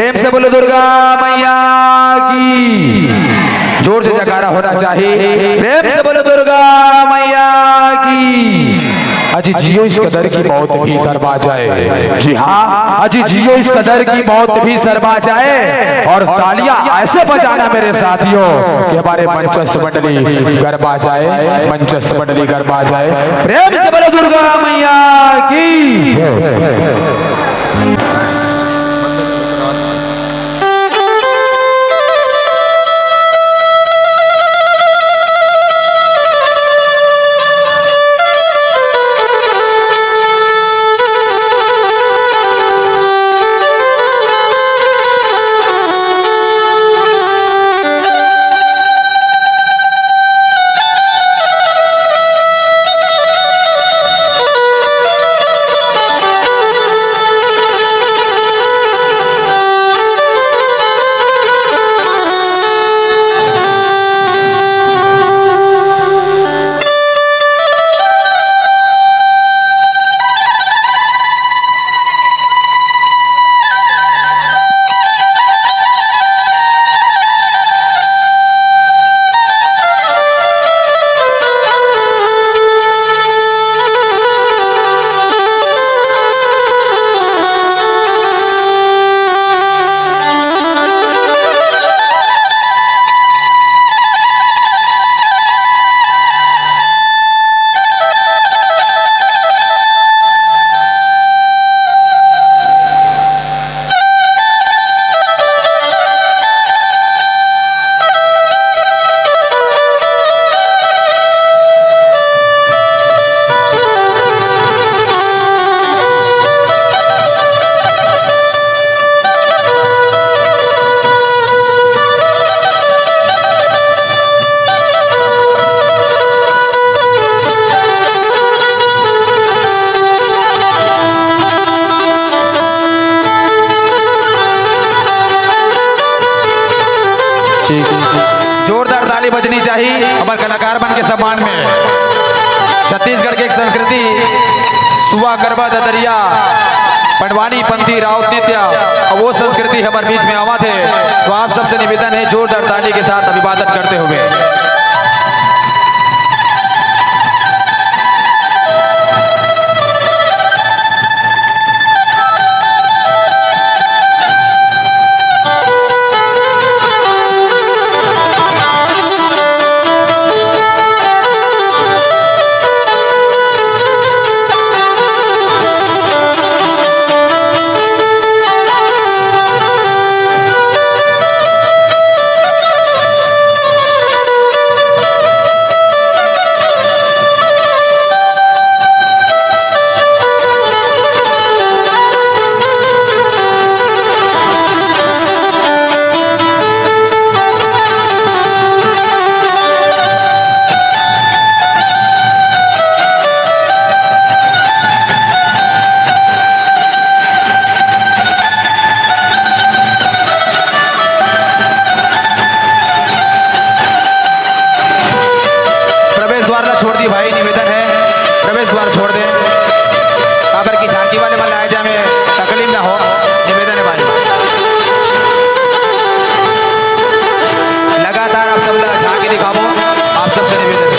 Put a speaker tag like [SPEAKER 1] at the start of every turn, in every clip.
[SPEAKER 1] प्रेम से बोलो दुर्गा मैया की। जोर से जयकारा होना चाहिए। प्रेम से बोलो दुर्गा मैया की। अजी जियो इस कदर की मौत भी शर्मा जाए। जी हाँ, अजी जियो इस कदर की मौत भी शर्मा जाए। और तालियां ऐसे बजाना मेरे साथियों कि हमारे मंचस्थ मंडली गरबा जाए, मंचस्थ मंडली गरबा जाए। प्रेम से बोलो दुर्गा मैया की। जोरदार ताली बजनी चाहिए हमारे कलाकार बन के सम्मान में। छत्तीसगढ़ की एक संस्कृति सुआ गरबा ददरिया पंडवानी पंथी राउत नृत्य और वो संस्कृति हमारे बीच में आवा थे। तो आप सबसे निवेदन है जोरदार ताली के साथ अभिवादन करते हुए। छोड़ दी भाई, निवेदन है प्रवेश द्वार छोड़ दे। अगर की झांकी वाले वाले आए जाए में तकलीफ ना हो, निवेदन है भाई। लगातार आप सब झांकी दिखाओ, आप सबसे निवेदन है।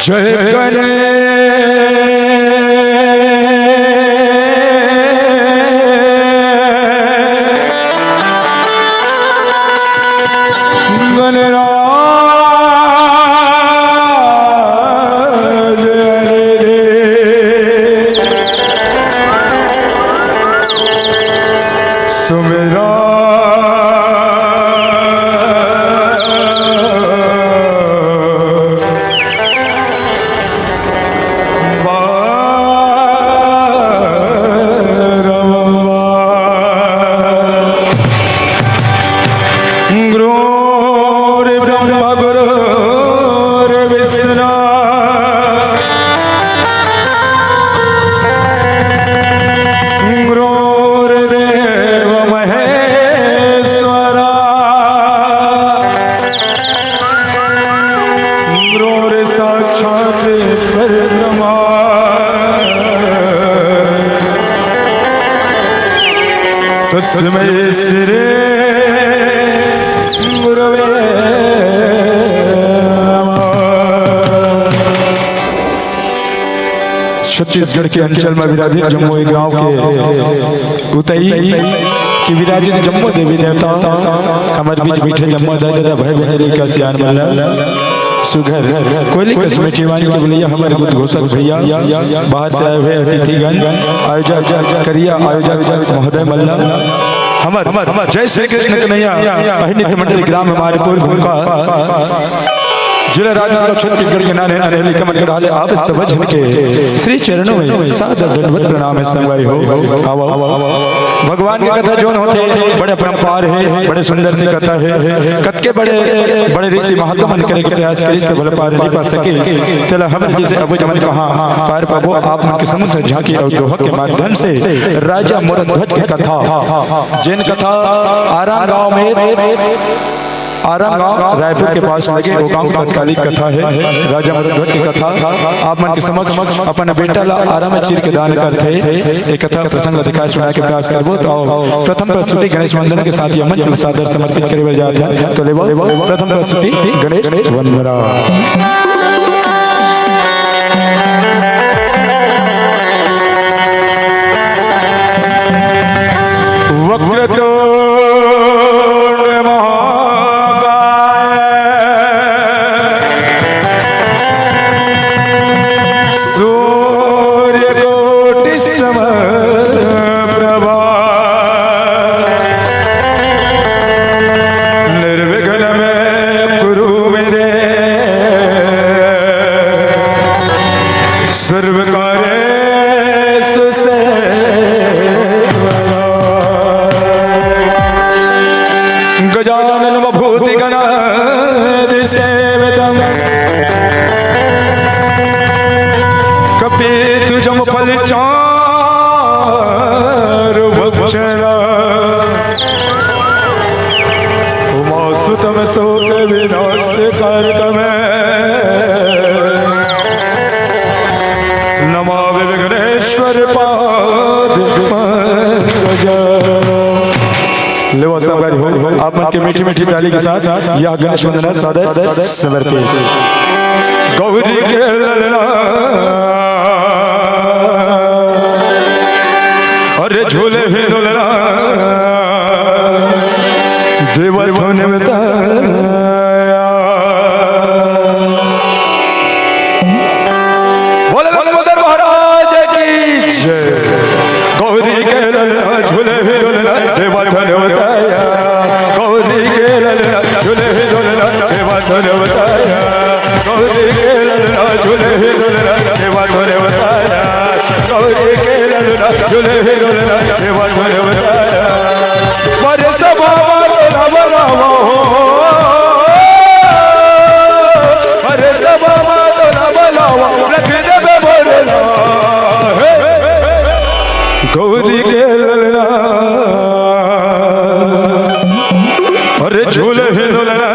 [SPEAKER 1] जय तस्मै श्री गुरवे छत्तीसगढ़ के अंचल में विराजित जम्मू गांव के उतई की विराजित जम्मू देवी देवता हमारे बीच बैठे जम्मू दादा भाई बहन का सियान मल्ला सुघर कोयली कस्मे चीवानी के बोलिए हमारे बुद्ध घोषक भैया बाहर से आए हुए अतिथिगण आयोजक करिया आयोजक महोदय मल्ला हमर जय श्री कृष्ण कन्हैया अहिनित मंडल ग्राम हमारेपुर भूमका जिला राजनांदगांव छत्तीसगढ़ के नाने नाने कमल कढ़ाले आप सब जन के श्री चरणों में सादर दंडवत प्रणाम है संगवारी हो आओ भगवान की कथा जोन होते बड़े परंपार है बड़े सुंदर सी कथा है कत के बड़े बड़े ऋषि महात्मा मन करे के प्रयास करे इसके भले पार नहीं पा सके तेला हम जैसे अब जमन कहा पार पाबो आप मन के समझ झांकी और दोहा के माध्यम से राजा मोरध्वज की कथा जिन कथा आराम गांव में आराम गांव रायपुर के पास लगे वो गांव की तत्कालिक कथा है राजा मोरध्वज की कथा आप मन के समझ अपन बेटा ला आराम चीर के दान करते एक कथा प्रसंग अधिकार सुना के प्रयास करबो तो प्रथम प्रस्तुति गणेश वंदना के साथ यमन के सादर समर्पित करे जाते हैं तो लेबो प्रथम प्रस्तुति गणेश वंदना वक्रतो गजानन भूति गणाधि सेवितम् कपितु जम फल चारु भक्षणा उमासुतम शोक विनाश कारतम नमामि विघ्नेश्वर पाद पंकज लेवा सागर हो आप मन के मीठी मीठी ताली के साथ यह गणेश वंदना सादर समर्पित गौरी के ललना अरे झूले ही ललना देवत्व ने बताया बोले मदर महाराज की जय गौरी के ललना झूले ही ललना देवत्व ने बताया गौरी के ललना झूले ही ललना देवत्व ने बताया गौरी के ललना झूले ही ललना देवत्व ने बताया गौरी के ललना झूले ही ललना देवत्व ने बताया मरे सभा राम राम मरे सभा राम राम रख दे बोलना गौरी के ललना अरे झूले ही ललना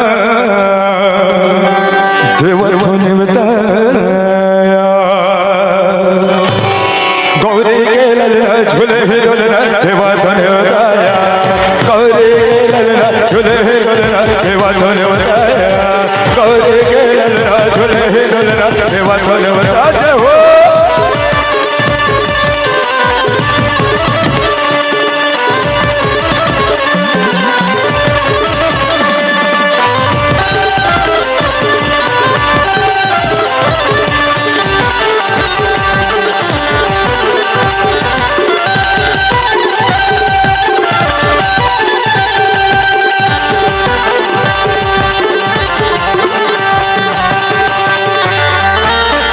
[SPEAKER 1] देवत्व ने बताया गौरी के ललना झूले ही ललना देवत्व ने बताया गौरी के ललना झूले ही ललना देवत्व ने बताया गौरी के ललना झूले ही ललना देवा धन्यवाद जय हो।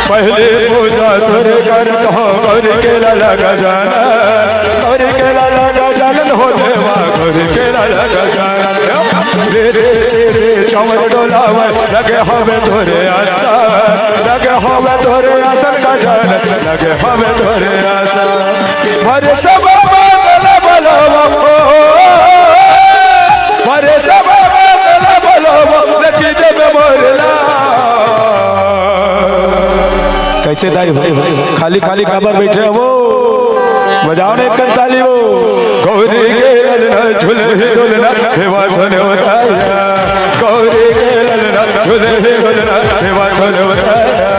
[SPEAKER 1] पहले पूजा तुर कर गौर के लाला गजानन, गौर के लाला गजानन हो देवा, गौर के लाला गजानन। तेरे चमर डोलावर लगे हमें तोरे आसन, लगे हमें तोरे आसन गजानन, लगे हमें तोरे आसन। मरे सब बला बला मरे सब बला बला लकी जब मोरला। कैसे दाई भाई खाली खाली काबर बैठे हैं वो, बजाओ ने कंताली वो। गौरी के ललना झूले झूलना देवा धने बताया, गौरी के ललना झूले झूलना देवा धने बताया,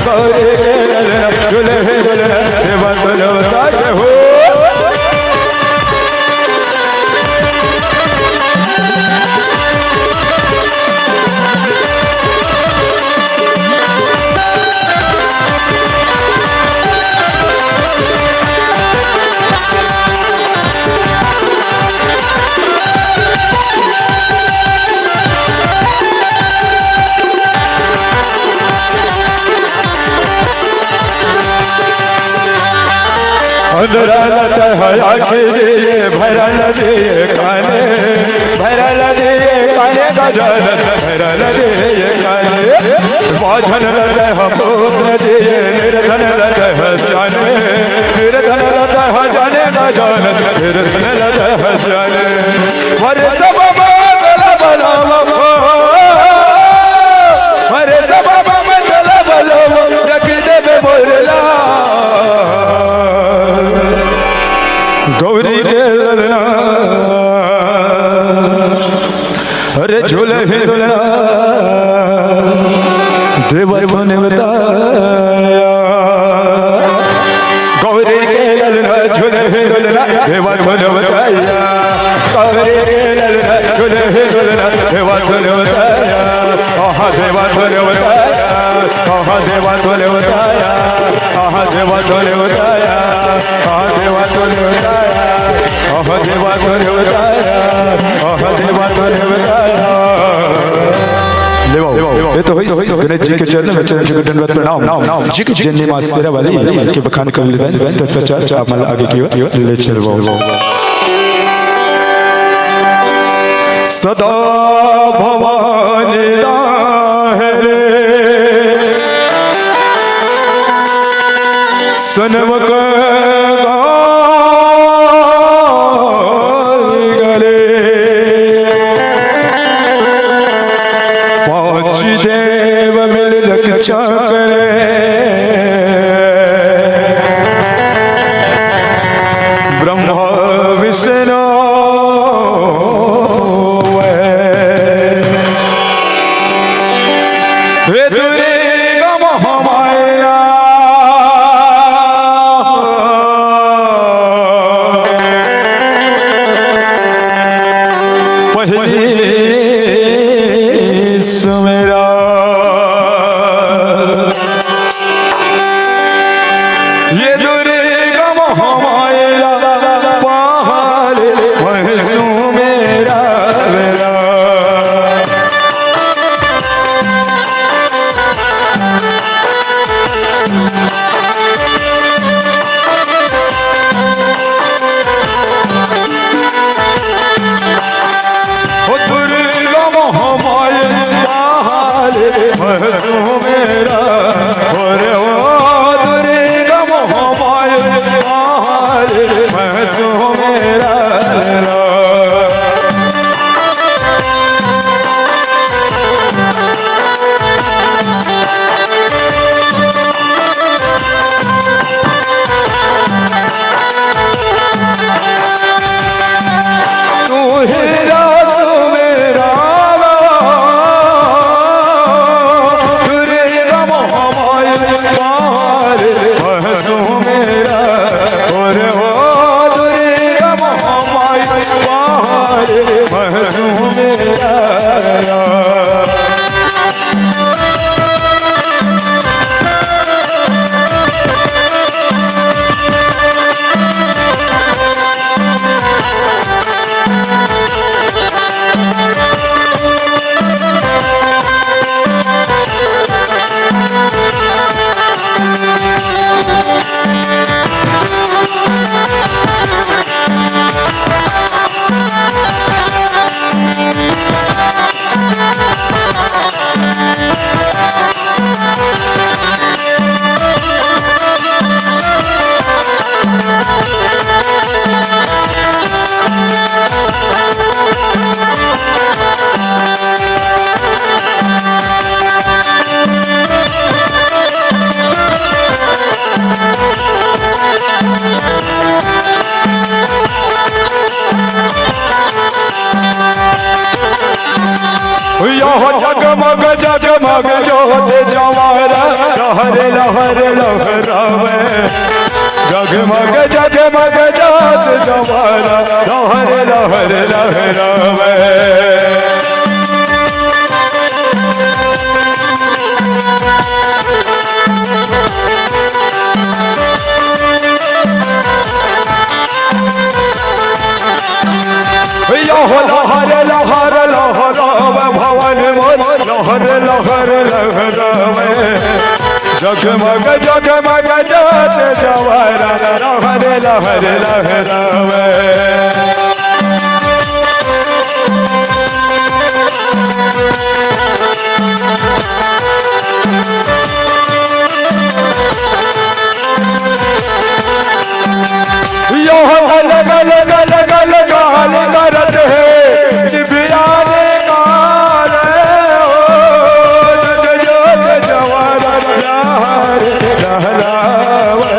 [SPEAKER 1] गौरी के ललना झूले झूलना देवा धने बताया हो। भरल दिए भरल दिए काने, भरल दिए काने गजानन, भरल दिए काने। बाझन लगे पुत्र दिए, निर्धन लगे जाने, निर्धन लगे जाने गजानन, निर्धन लगे जाने। हरे सब मंगल बलम, हरे सब मंगल बलम रखी देवे बोला। गौरी के ललना अरे झूले ही दुलना देवा ने बताया, गौरी के ललना झूले ही दुलना देवा ने बताया, गौरी के ललना झूले ही दुलना देवा ने बताया। आहा देवा ने बताया, आहा देवा ने बताया, आहा देवा ने बताया, आहा देवा ने बताया, आहा देवा ने बताया, आहा देवा ने बताया। ये तो हुई गणेश जी के चरण में चरण के दंडवत प्रणाम। जी के जन्नी मां सेरा वाली के बखान कर लेते हैं। 10 आप मतलब आगे की ओर ले चलो। सदा भवानी रे सनमक गले, पांच देव मिल रक्षा करे, ब्रह्मा विष्णु हे दुर्गा महामाया। पहली सुमेरा ये दुर्गा महामाया, पहाड़ वह सुमेरा मेरा। मेरा और ओ दुर्गा महामाया, मेरा तू ही रास मेरा,
[SPEAKER 2] जगमग जगमग जोत जवारा लहर लहर लहरावे जगमग जगमग जोत जवारा लहर लहर लहरावे लहर लहर लहरावे भवन मोर लहर लहर लहरावे जगमग जगमग जोत जवारा लहर लहर लहरावे गल गल गल गल गाल करत है दिव्याने काल जग जोत जवारा लहर लहरावे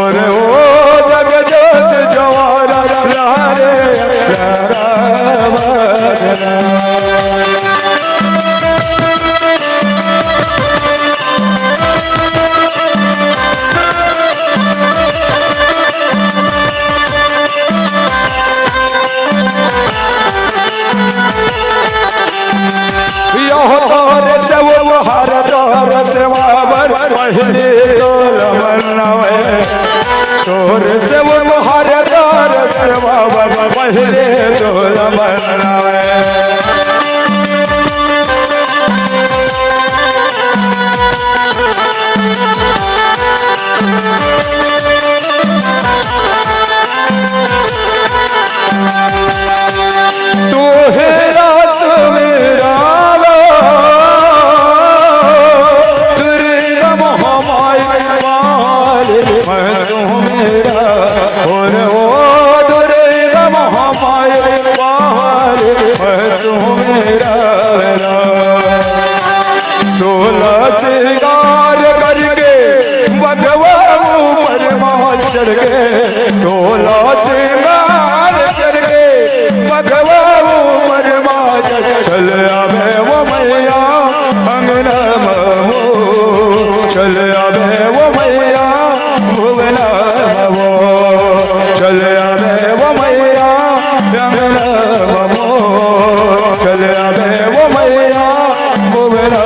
[SPEAKER 2] और ओ जग जोत जवारा लहर लहरावे हर तोर सेवावर पहले तोलमनावे तोर सेवावर हर तोर सेवावर पहले तोलमनावे तू है रास मेरा और ओ दुर्गा महामाया पाल मेरा 16 श्रृंगार करके भगवा ऊपर माँ चढ़ के 16 श्रृंगार करके भगवा ऊपर माँ चल आवे वो मैया अंगना मो चल आवे वो मैया भुवना मो चल आवे वो मैया अंगना मो चल आवे वो मैया भुवना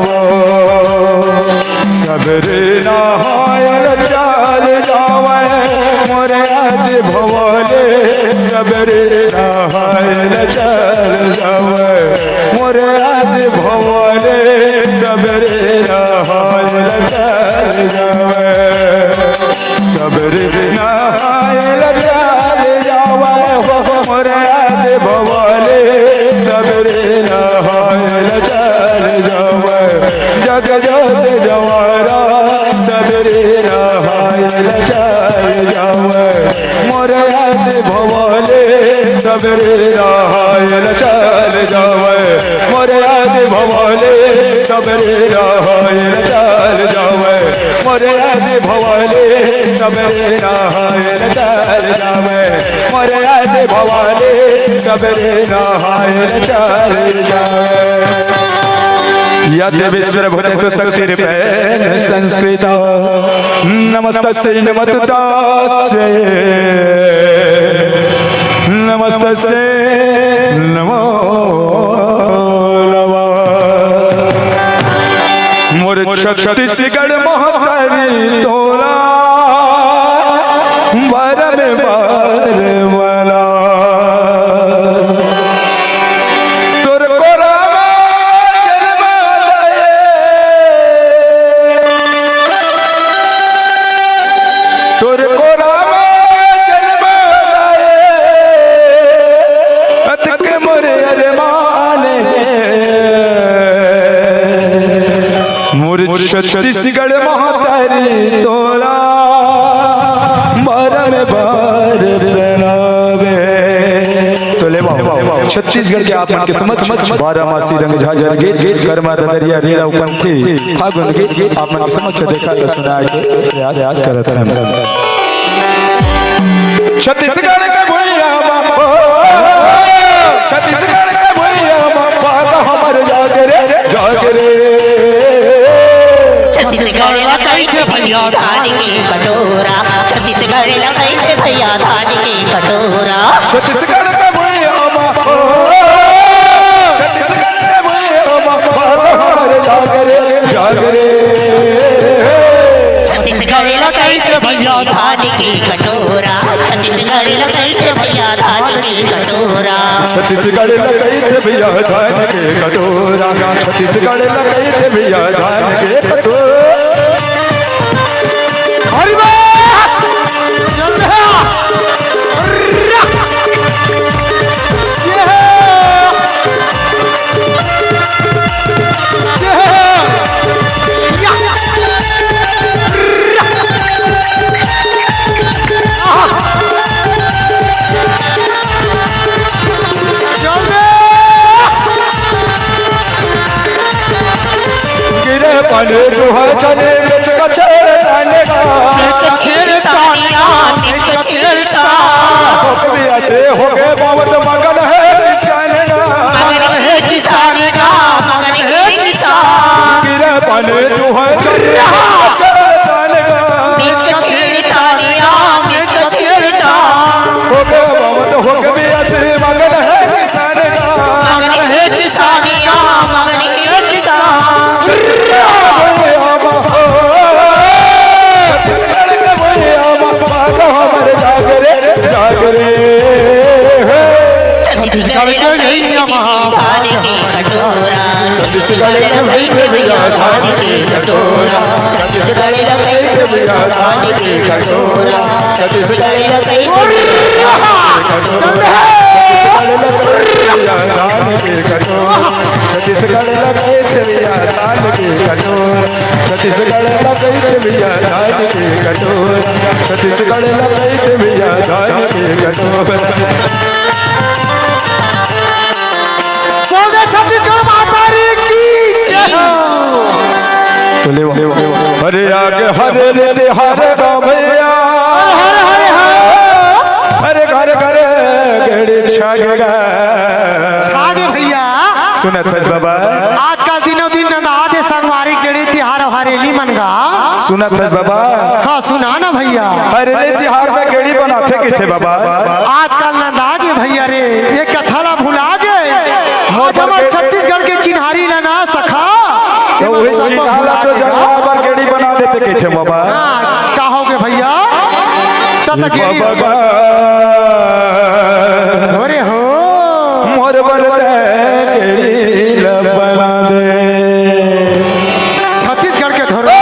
[SPEAKER 2] मो सबरे नहायल चाल जावे मोरे आदि भवले सबरे नहायल चाल जावे मोरे आदि भवले सबरे नहायल चाल जावे सबरे नहायल चाल जावे मोरे आदि भवले सबरे नहायल चाल जावे जग जोत जवारा सबरे नहायल चाल जावे मोरे आदि भवले सबरे नहायल चाल जावे मोरे आदि भवले सबरे नहायल चाल जावे मोरे आदि भवले सबरे नहायल चाल जावे मोरे आदि भवले सबरे नहायल चाल जावे यद विश्वभूतेषु शक्तिरूपेण संस्कृता नमस्तस्यै नमस्तस्यै नमस्तस्यै नमो छत्तीसगढ़ महतारी तोरा बार में बार वाला तोर कोरामा जन्म दए तोर कोरामा जन्म दए अतक मोरे अरमान मोर छत्तीसगढ़ महतारी तोरा बार में बार प्रणावे। तो ले छत्तीसगढ़ के आप मन के समझ बारामासी रंग झाझर गीत कर्मा ददरिया रीरा उपंथी फागुन गीत आप मन के समझ देखा तो सुना के प्रयास करत हैं। छत्तीसगढ़ के भैया बाबा छत्तीसगढ़ के भैया बाबा हमर जागरे जागरे
[SPEAKER 3] छत्तीसगढ़ लगाई के भैया धान की कटोरा छत्तीसगढ़ लगाई के भैया धान की कटोरा
[SPEAKER 2] छत्तीसगढ़ का भैया बाबा छत्तीसगढ़ का भैया बाबा हमारे जागरे जागरे
[SPEAKER 3] छत्तीसगढ़ लगाई के भैया धान की कटोरा छत्तीसगढ़ लगाई के भैया धान की कटोरा
[SPEAKER 2] छत्तीसगढ़ लगाई थे भैया धान के कटोरा छत्तीसगढ़ लगाई थे भैया धान के कटोरा। हरि पाने जो है चले बेच का चेरताने का होकबिया से हो गए बहुत मगन है किसान का गिरे पाने जो है चले चेरताने का हो गए बहुत होकबिया से मगन है किसान का छत्तीसगढ़ के भैया धान की कटोरा छत्तीसगढ़ के भैया धान की कटोरा छत्तीसगढ़ के भैया धान की कटोरा छत्तीसगढ़ के भैया धान की कटोरा छत्तीसगढ़ लगाए भैया धान की कटोरा छत्तीसगढ़ लगाए भैया धान की कटोरा छत्तीसगढ़ लगाए भैया धान की कटोरा। छत्तीसगढ़ मातारी की जय हो। तो ले हरे आगे हरे रे हरे गाँव भैया हरे घर घर गेड़ी छागेगा
[SPEAKER 4] छागे भैया
[SPEAKER 2] सुनत है बाबा
[SPEAKER 4] आजकल दिनों दिन नंदाते संगवारी गेड़ी तिहार हरेली मनगा
[SPEAKER 2] सुनत है बाबा
[SPEAKER 4] हाँ सुना ना भैया
[SPEAKER 2] हरेली तिहार में गेड़ी बनाते किथे बाबा
[SPEAKER 4] आजकल नंदा के भैया रे ये कथाला भुला गए आज हमारे छत्तीसगढ़ के चिन्हारी ला ना सखा
[SPEAKER 2] तो वही चिन्हाला तो जगह पर गेड़ी बना देते किथे बाबा
[SPEAKER 4] कहोगे भैया चल गेड़ी अरे हो
[SPEAKER 2] मोर बलते गेड़ी बना दे
[SPEAKER 4] छत्तीसगढ़ के धरो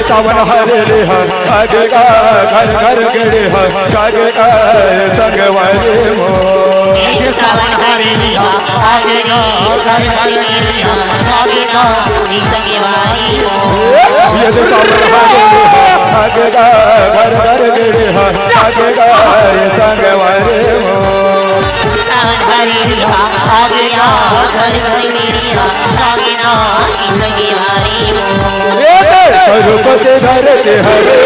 [SPEAKER 2] सावन हरे रे आगे का घर घर गेड़े जागे का संग वाले मो
[SPEAKER 3] सावन हरे आगे का घर घर जागे का संग वाले मो
[SPEAKER 2] ये सावन हरे आगे का घर घर गेड़े जागे का संग वाले मो
[SPEAKER 3] सावन हरे आगे घर घर मेरी जागे ना जिंदगी वारी
[SPEAKER 2] चरुपति धरती हरे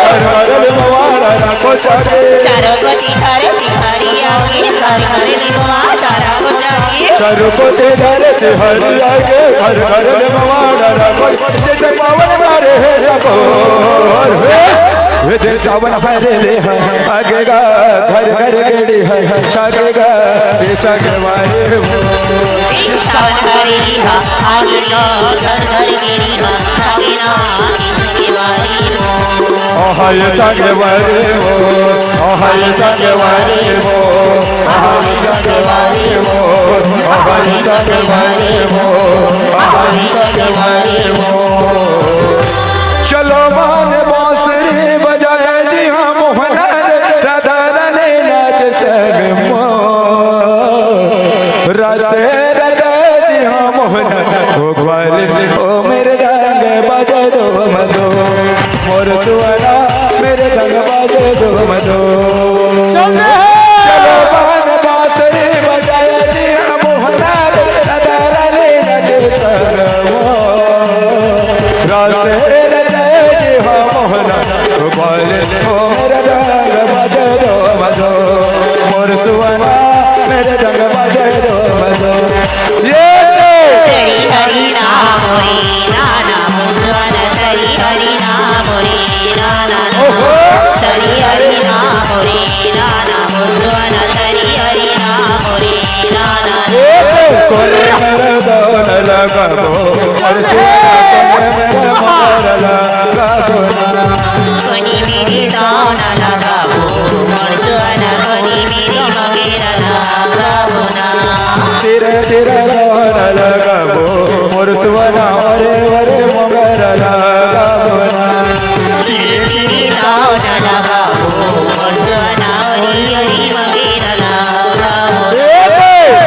[SPEAKER 2] हर हर मवाड़ा राखो जागे
[SPEAKER 3] चरुपति धरती हरि आगे घर घर मवाड़ा राखो जागे
[SPEAKER 2] चरुपति धरती हरि आगे घर घर मवाड़ा राखो जैसे पावन मारे है जगोर वे सावन हरे ले आगेगा घर घर गेड़ी है छागेगा ऐसा करवाए वो
[SPEAKER 3] सावन हरे लिहा आगेगा घर घर गेड़ी है छागेगा जिंदगी वारी
[SPEAKER 2] हाय सागवारे वो हाय सागवारे वो हाय सागवारे वो हाय सागवारे वो हाय सागवारे वो चलो मान बांसुरी बजाए जी हाँ मोहन राधा रानी नाच संग रसे रचाए जी हाँ मोहन ओ ग्वालिन ओ मेरे रंग बजा दो मधो मोर सुवना मेरे रंग बजा दो मधो चलो मान बांसुरी बजाए जी हाँ मोहन राधा रानी नाच संग रसे मेरे रंग बजे दो मधो मोर सुवना मेरे रंग बजे दो मधो ये
[SPEAKER 3] हरि हरि नाम रे नाना मुझवन हरि हरि नाम रे नाना हरि हरि नाम रे नाना मुझवन हरि हरि नाम रे नाना
[SPEAKER 2] कोरे हर दोन लगाबो मोर सुवना मेरे मोर लगाबो
[SPEAKER 3] कोनी मेरी दान लगाबो मोर सुवना कोनी मेरी मगेरा लगाबो ना
[SPEAKER 2] तेरे तेरे दोन लगाबो मोर सुवना ओरे ओरे मोगर लगाबो ना
[SPEAKER 3] तेरी दान लगाबो मोर सुवना हरि हरि मगेरा लगाबो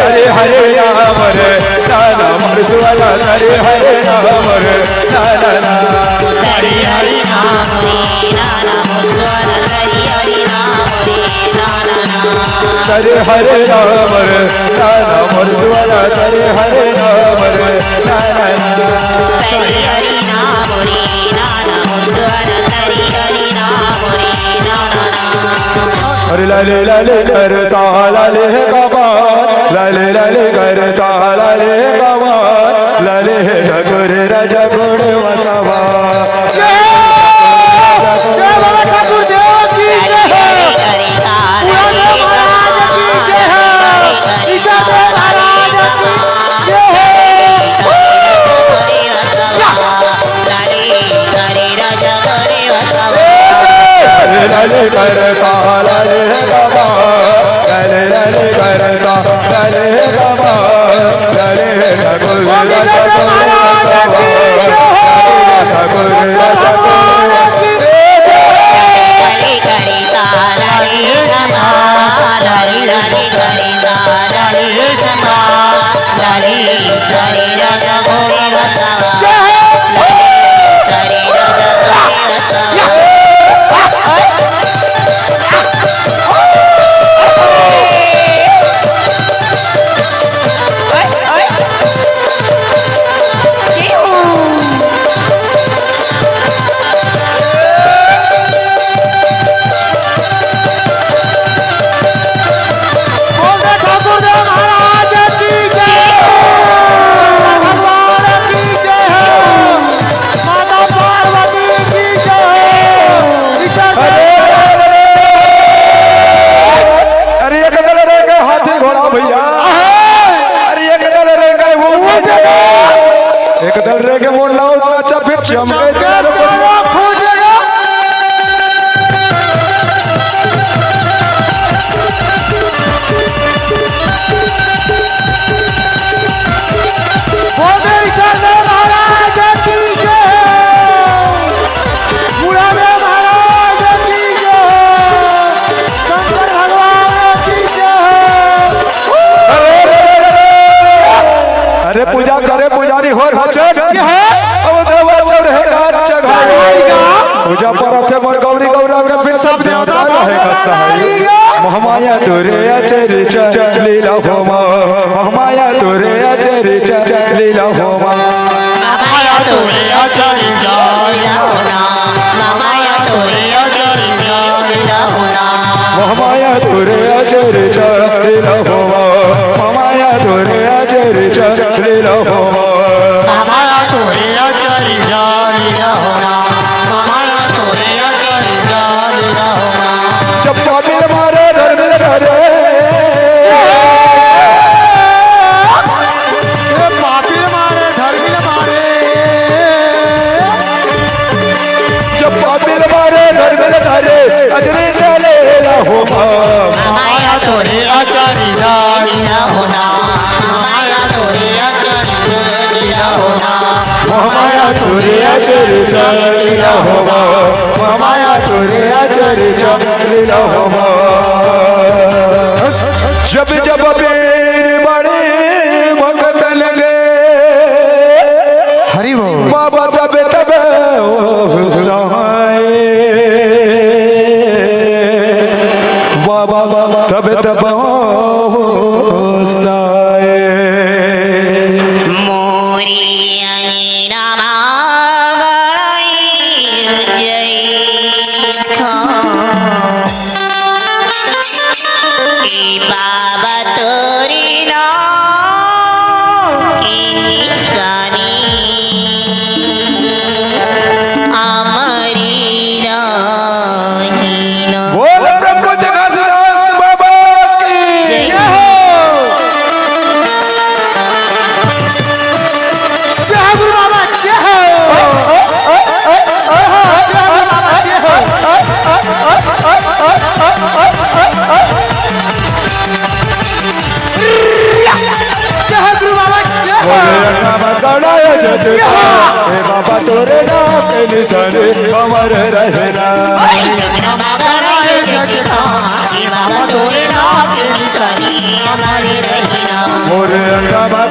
[SPEAKER 2] हरे हरे राम रे नाना मोर सुवना हरे हरे राम रे नाना
[SPEAKER 3] हरि हरि नाम रे नाना मुझवन हरि हरि नाम रे नाना
[SPEAKER 2] हरे हरे राम रे नाना मोर सुवना हरे हरे राम रे नाना
[SPEAKER 3] हरि हरि नाम रे नाना मुझवन हरि हरि नाम रे नाना
[SPEAKER 2] हरे लाले लाले कर सा लाले कबार लाले लाले कर सा लाले कबार लाले ठाकुर राजा गुण वसवा लाले कर सा लाले कबार लाले लाले कर सा लाले कबार लाले ठाकुर राजा गुण वसवा ठाकुर राजा गुण
[SPEAKER 3] हरि हरि सारा रे समा हरि हरि हरि सारा रे समा हरि हरि राजा गोरे वसवा हरि हरि राजा गोरे वसवा एक दल रे के मोड़ लाओ तो अच्छा फिर चमके अरे पूजा करे पुजारी हो पूजा पर मोर गौरी गौरा का फिर सब देवता रहेगा महामाया तुरे चरिच लीला हो महामाया
[SPEAKER 2] तोरे अचर लीला हो
[SPEAKER 3] माया तोरे आचारी लीला होना माया तोरे आचारी लीला होना
[SPEAKER 2] माया तोरे अचर लीला हो माया तोरे अचर लीला हो
[SPEAKER 3] माया तोरे आचारी लीला होना माया तोरे आचारी लीला होना
[SPEAKER 2] जब चाबिल मारे धर्मिल धरे
[SPEAKER 4] पापिल मारे धर्मिल मारे
[SPEAKER 2] जब चाबिल मारे धर्मिल धरे अजरे चले हो
[SPEAKER 3] माया तोरे आचारी लीला होना माया तोरे आचारी लीला होना
[SPEAKER 2] माया तोरे अचर लीला हो माया तोरे अचर लीला हो जब जब पीर बड़े वक्त लगे
[SPEAKER 4] हरि बोल
[SPEAKER 2] बाबा तब तब बाबा तब तब
[SPEAKER 3] मोरी रामा जय बाबा तोरी ना की निशानी अमरी रहीना
[SPEAKER 2] बोल प्रभु जगन्नाथ बाबा की
[SPEAKER 3] जय
[SPEAKER 4] जय गुरु बाबा जय गुरु बाबा
[SPEAKER 2] बाबा तोरे नाम के निशाने अमर रहना
[SPEAKER 3] बाबा तोरे नाम के निशानी हमारे रहना
[SPEAKER 2] मोरे बाबा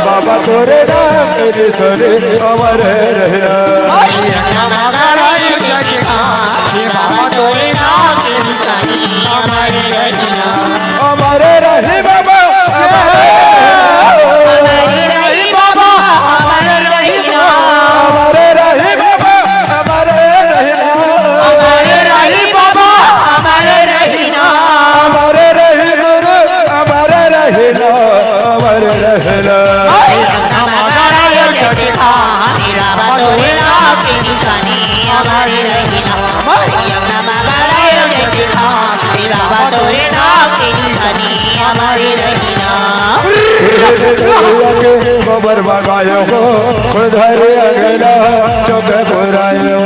[SPEAKER 2] बाबा तोरे नाम के निशाने अमर रहना
[SPEAKER 3] बाबा तोरे नाम के निशानी हमारे रहना
[SPEAKER 2] अमर रहे बाबा
[SPEAKER 3] हमारे रही बाबा हमारे रहना
[SPEAKER 2] अमर रहे बाबा अमर रहना
[SPEAKER 3] हमारे रही बाबा हमारे रहना
[SPEAKER 2] अमर रहे गुरु अमर रहना अमर रहना
[SPEAKER 3] बाबा तोरे नाम के निशानी हमारे रहना बाबा तोरे नाम के निशानी हमारे रहना
[SPEAKER 2] गोबर बगायो हो उधर अगला चौक पुरायो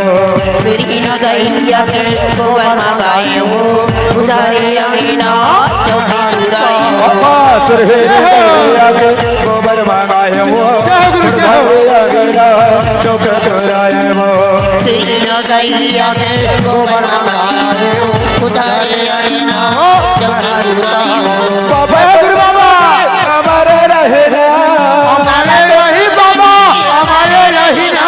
[SPEAKER 3] सुरीन गैया के गोबर मंगायो उधारे अमीना चौका चुरायो
[SPEAKER 2] सुरहे गोबर मंगायो उधर अगला चौक पुरायो
[SPEAKER 3] सुरीन गैया के गोबर मंगायो उधारे अमीना चौका चुरायो
[SPEAKER 2] बाबा गुरु बाबा हमारे रहना
[SPEAKER 4] हमारे रही बाबा हमारे रही ना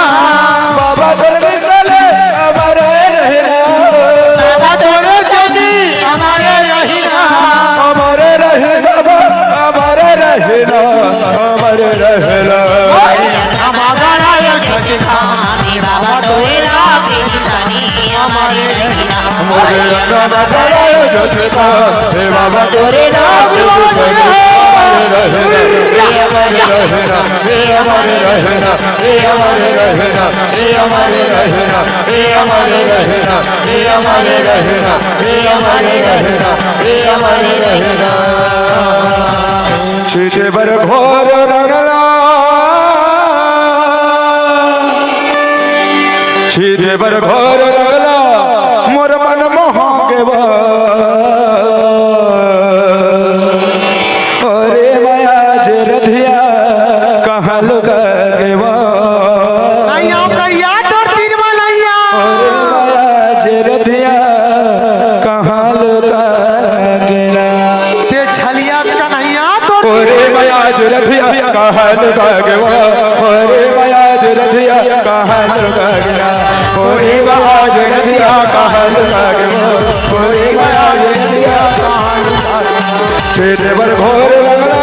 [SPEAKER 2] बाबा तोरे साले हमारे रहना
[SPEAKER 4] बाबा तोरे ज्योति हमारे रही ना
[SPEAKER 2] हमारे रहना हमारे रहना हमारे रहना
[SPEAKER 3] बाबा तोरे नाम के निशानी हमारे रहना
[SPEAKER 2] बाबा
[SPEAKER 3] तोरे नाम के
[SPEAKER 2] शीशे पर घोर रंगला शीशे पर घोर रंगला मोर मन मोह अरे माया जे रधिया कहाँ लुका गेवा
[SPEAKER 4] नैया करिया तोर तीर में नैया
[SPEAKER 2] अरे माया जे रधिया कहाँ लुका गेला
[SPEAKER 4] ते छलिया का नैया तोर
[SPEAKER 2] ओरे माया जे रधिया कहाँ लुका गेवा ओरे माया जे रधिया कहाँ लुका गेला ओरे माया जे रधिया कहाँ लुका गेवा ओरे माया जे रधिया कहाँ लुका गेला देवर घोर बंगला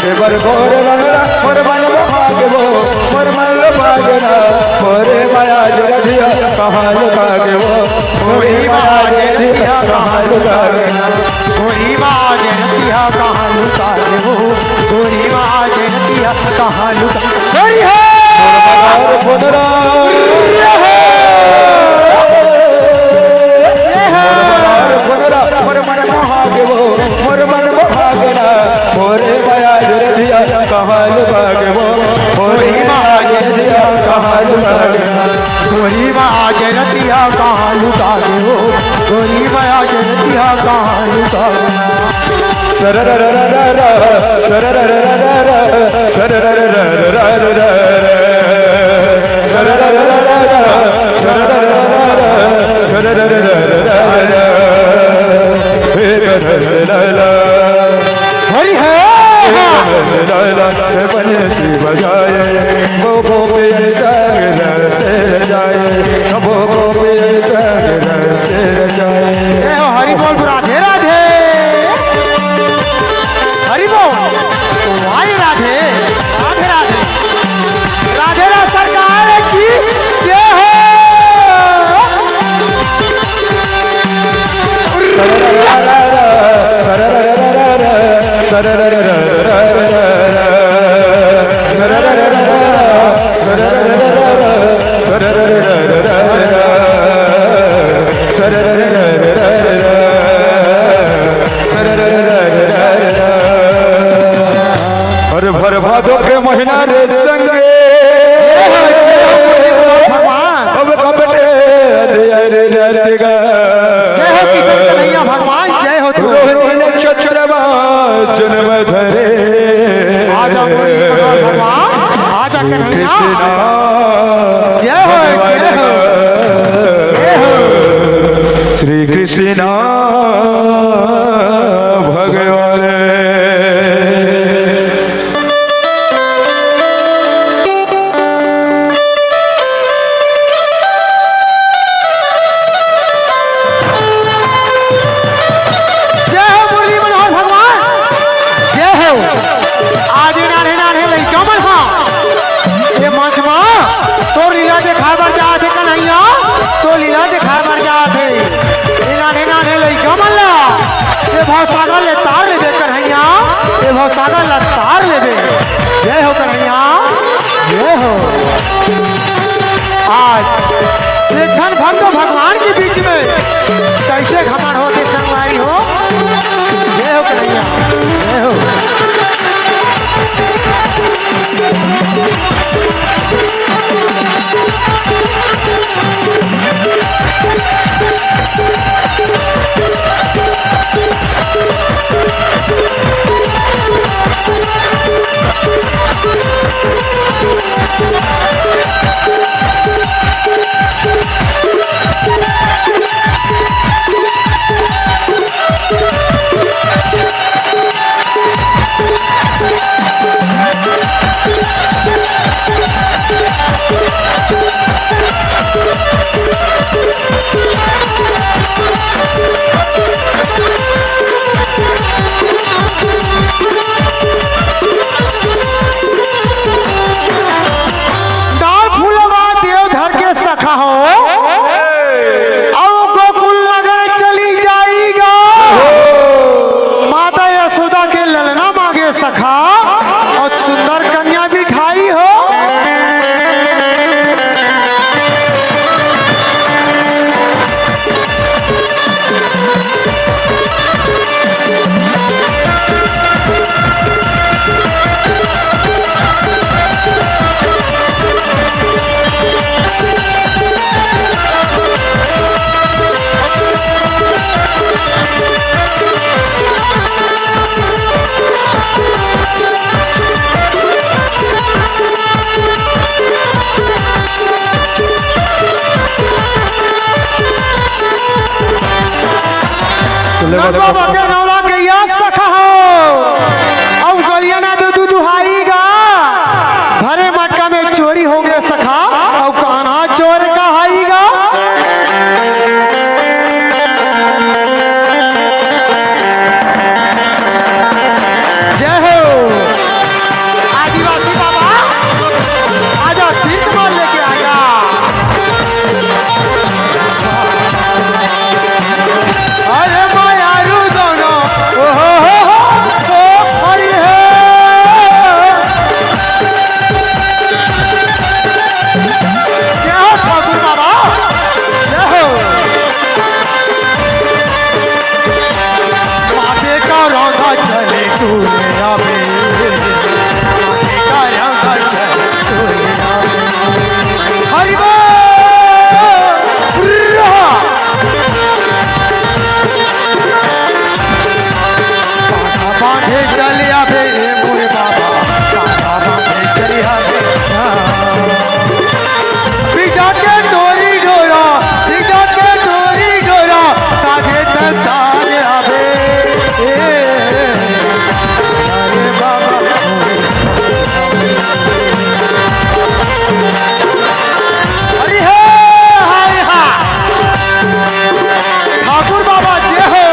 [SPEAKER 2] देवर घोर बंगला मोर मन भाग वो मोर मन भागना मोरे माया जरधिया कहाँ लुका के वो मोरी माया जरधिया कहाँ लुका गया
[SPEAKER 4] गोरी बाज नतिया कहाँ लुका रे वो गोरी बाज नतिया कहाँ लुका गोरी है
[SPEAKER 2] पुनरा पुनरा मोर मन भाग वो मोर मन भागना मोरे माया जरधिया कहाँ लुका के वो मोरी माया जरधिया कहाँ लुका गया
[SPEAKER 4] गोरी बाज नतिया कहाँ लुका रे वो गोरी बाज नतिया कहाँ लुका हरी है
[SPEAKER 2] बजाए वो गोपियन संग से जाए सबो गोपियन संग से जाए
[SPEAKER 4] हरि बोल राधे राधे हरि बोल वाई राधे राधे राधे राधे रा सरकार की जय हो
[SPEAKER 2] और भर भादो के महीना रे संगे
[SPEAKER 4] भगवान
[SPEAKER 2] अब कपटे रे रतिगा
[SPEAKER 4] जय हो किशन कन्हैया भगवान जय हो तू
[SPEAKER 2] रोहिणी नक्षत्रमा जन्म धरे
[SPEAKER 4] आजा मोरी मनोहर भगवान आजा कन्हैया जय हो जय हो जय हो
[SPEAKER 2] श्री कृष्ण भगवान
[SPEAKER 4] जय हो मुरली मनोहर भगवान जय हो आज नारे नारे लई कमल हां ये मंचमा तो लीला दिखा बर जात है कन्हैया तो लीला दिखा बर जात है ये नारे नारे लई कमल ला ये बहुत सागर ले तार लेबे कन्हैया ये बहुत सागर ला तार लेबे जय हो कन्हैया जय हो आज ये धन भक्त भगवान के बीच में कैसे घमंड होके संगवारी हो जय हो कन्हैया जय हो डाल फूलवा देवधर के सखा हो और गोकुल नगर चली जाएगा माता यशोदा के ललना मांगे सखा और सुंदर कन्या बिठाई हो नौवा के नौला के या सखा हो अब गलिया ना दे दुहाईगा भरे मटका में चोरी हो गया सखा अब कान्हा चोर कहाईगा तूने आवे माथे का रंग चल तूने आवे हरि बांधे चले आवे मोरे बाबा बांधे चले आवे पिजा के डोरी डोरा पिजा के डोरी डोरा साधे सारे आवे अरे बाबा अरे हाय हा ठाकुर बाबा जय हो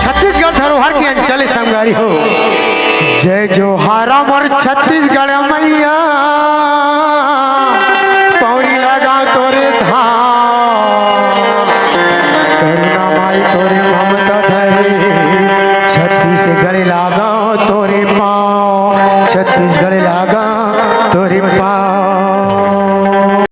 [SPEAKER 4] छत्तीसगढ़ धरोहर की अंचल संगारी हो जय जोहारा मोर छत्तीस